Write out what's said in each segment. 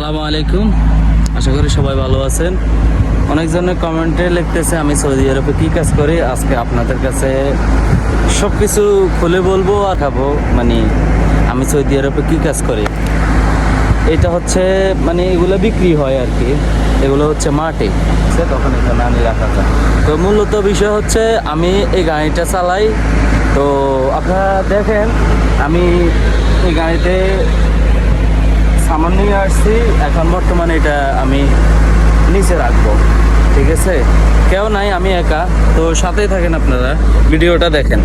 আসসালামু আলাইকুম। আশা করি সবাই ভালো আছেন। অনেকজনের কমেন্টে লিখতেছে আমি সৌদি আরবে কী কাজ করি। আজকে আপনাদের কাছে সব কিছু খুলে বলবো আর খাবো। মানে আমি সৌদি আরবে কী কাজ করি। এটা হচ্ছে মানে এগুলো বিক্রি হয় আর কি, এগুলো হচ্ছে মাটি সে তখন এখানে আনি রাখা যায়। তো মূলত বিষয় হচ্ছে আমি এই গাড়িটা চালাই। তো আপনারা দেখেন আমি এই গাড়িতে সামান নিয়ে আসছি। এখন বর্তমানে এটা আমি নিচে রাখবো, ঠিক আছে? কেউ নাই, আমি একা। তো সাথেই থাকেন, আপনারা ভিডিওটা দেখেন।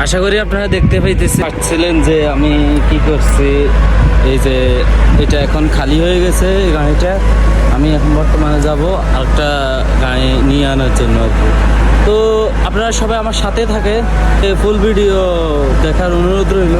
আশা করি আপনারা দেখতে পাচ্ছিলেন যে আমি কি করছি। এই যে এটা এখন খালি হয়ে গেছে এই গাড়িটা। আমি এখন বর্তমানে যাব আরেকটা গাড়ি নিয়ে আনার জন্য আর কি। তো আপনারা সবাই আমার সাথে থাকে, ফুল ভিডিও দেখার অনুরোধ রইল।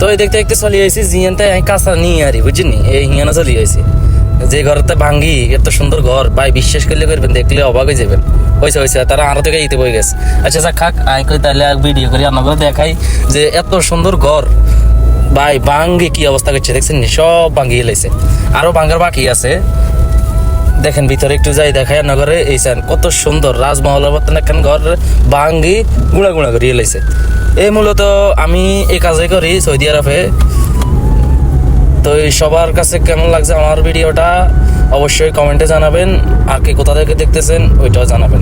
তো এই দেখতে দেখতে চলে আসি জিয়ানতে কাঁচা নিয়ে আরি বুঝিনি, এই হিয়ানো চলে আসি। যে ঘরতে ভাঙ্গি এত সুন্দর ঘর ভাই, বিশ্বাস করলে করবেন, দেখলে অবাক হয়ে যাবেন। হয়েছে হয়েছে তারা আরো থেকে ইতে বয়ে গেছে। আচ্ছা আচ্ছা খাক আই কই তাহলে ভিডিও করি আপনাকে দেখাই যে এত সুন্দর ঘর ভাই ভাঙ্গি কি অবস্থা করছে দেখছেন, সব ভাঙ্গি এলাইছে, আরো ভাঙ্গার বাকি আছে। দেখেন ভিতরে একটু যাই দেখায় নগরে এই কত সুন্দর রাজমহলের মতন একখান ঘর ভাঙ্গি গুঁড়া গুঁড়া করে এলাইছে। এই মূলত আমি এই কাজে করি সৌদি আরবে। তো সবার কাছে কেমন লাগছে আমার ভিডিওটা অবশ্যই কমেন্টে জানাবেন, আর কি কোথা থেকে দেখতেছেন ওইটাও জানাবেন।